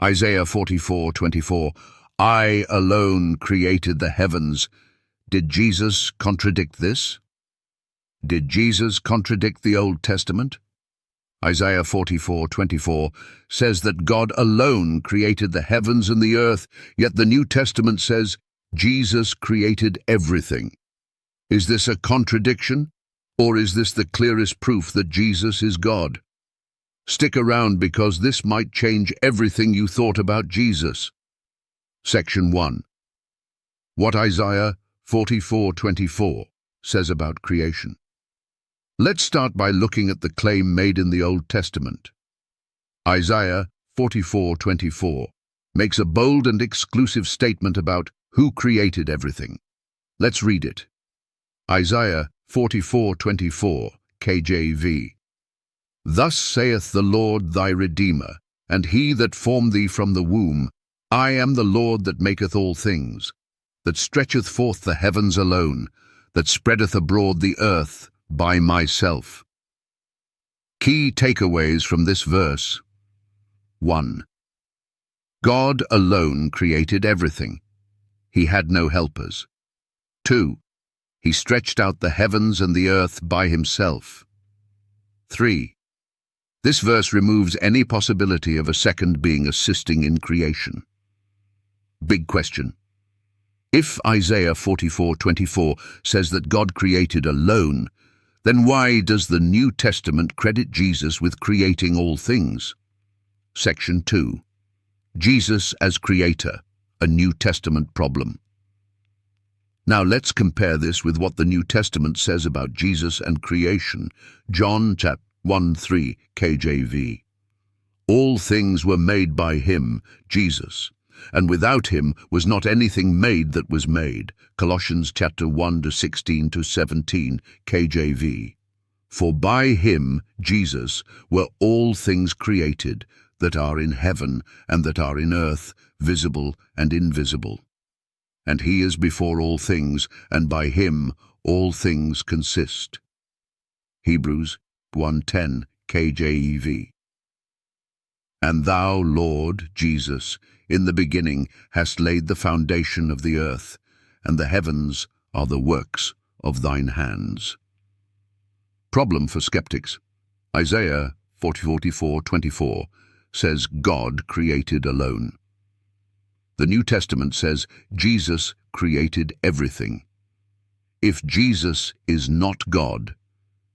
Isaiah 44:24, I alone created the heavens. Did Jesus contradict this? Did Jesus contradict the Old Testament? Isaiah 44:24 says that God alone created the heavens and the earth, yet the New Testament says Jesus created everything. Is this a contradiction, or is this the clearest proof that Jesus is God? Stick around because this might change everything you thought about Jesus. Section 1. What Isaiah 44:24 says about creation. Let's start by looking at the claim made in the Old Testament. Isaiah 44:24 makes a bold and exclusive statement about who created everything. Let's read it. Isaiah 44:24, KJV. Thus saith the Lord thy Redeemer, and he that formed thee from the womb, I am the Lord that maketh all things, that stretcheth forth the heavens alone, that spreadeth abroad the earth by myself. Key takeaways from this verse. 1. God alone created everything. He had no helpers. 2. He stretched out the heavens and the earth by himself. 3. This verse removes any possibility of a second being assisting in creation. Big question. If Isaiah 44:24 says that God created alone, then why does the New Testament credit Jesus with creating all things? Section 2. Jesus as Creator, a New Testament problem. Now let's compare this with what the New Testament says about Jesus and creation. John chapter 1:3, KJV. All things were made by him, Jesus, and without him was not anything made that was made. Colossians chapter 1:16-17, KJV. For by him, Jesus, were all things created, that are in heaven and that are in earth, visible and invisible. And he is before all things, and by him all things consist. Hebrews 1:10, KJV. And thou, Lord Jesus, in the beginning hast laid the foundation of the earth, and the heavens are the works of thine hands. Problem for skeptics. Isaiah 44:24 says God created alone. The New Testament says Jesus created everything. If Jesus is not God,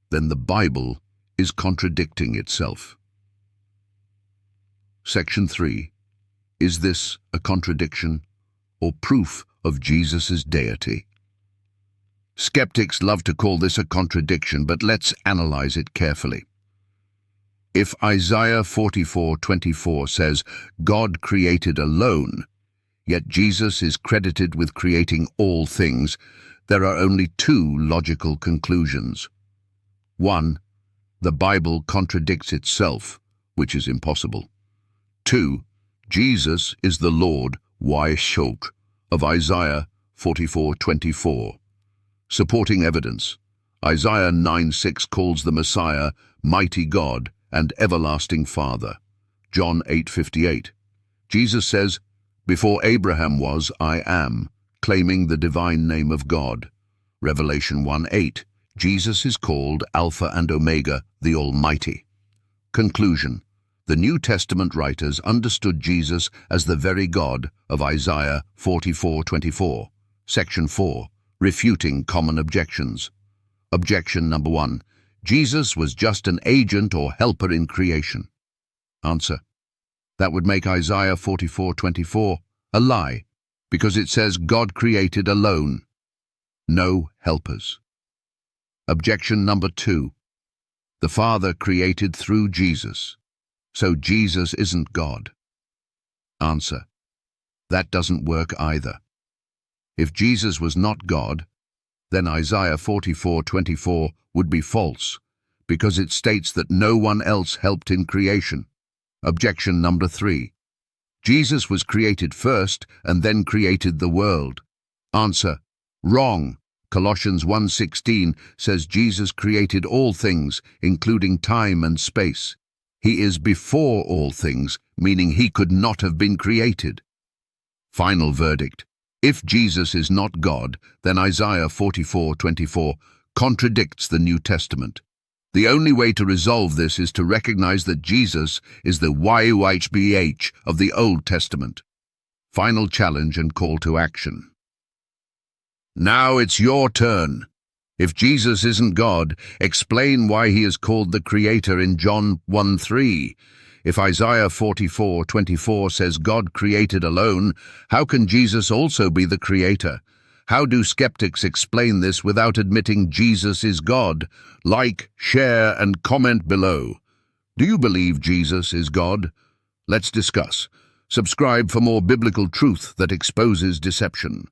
then the Bible is contradicting itself. Section 3. Is this a contradiction or proof of Jesus' deity? Skeptics love to call this a contradiction, but let's analyze it carefully. If Isaiah 44:24 says God created alone, yet Jesus is credited with creating all things, there are only two logical conclusions. 1. The Bible contradicts itself, which is impossible. 2. Jesus is the Lord Yeshua of Isaiah 44:24. Supporting evidence. Isaiah 9:6 calls the Messiah Mighty God and Everlasting Father. John 8:58. Jesus says, Before Abraham was, I am, claiming the divine name of God. Revelation 1:8. Jesus is called Alpha and Omega, the Almighty. Conclusion. The New Testament writers understood Jesus as the very God of Isaiah 44:24. Section 4. Refuting common objections. Objection number 1. Jesus was just an agent or helper in creation. Answer. That would make Isaiah 44:24 a lie, because it says God created alone. No helpers. Objection number 2. The Father created through Jesus, so Jesus isn't God. Answer. That doesn't work either. If Jesus was not God, then Isaiah 44:24 would be false, because it states that no one else helped in creation. Objection number 3. Jesus was created first and then created the world. Answer. Wrong. Colossians 1:16 says Jesus created all things, including time and space. He is before all things, meaning he could not have been created. Final verdict. If Jesus is not God, then Isaiah 44:24 contradicts the New Testament. The only way to resolve this is to recognize that Jesus is the YHBH of the Old Testament. Final challenge and call to action. Now it's your turn. If Jesus isn't God, explain why he is called the Creator in John 1:3. If Isaiah 44:24 says God created alone, how can Jesus also be the Creator? How do skeptics explain this without admitting Jesus is God? Like, share, and comment below. Do you believe Jesus is God? Let's discuss. Subscribe for more biblical truth that exposes deception.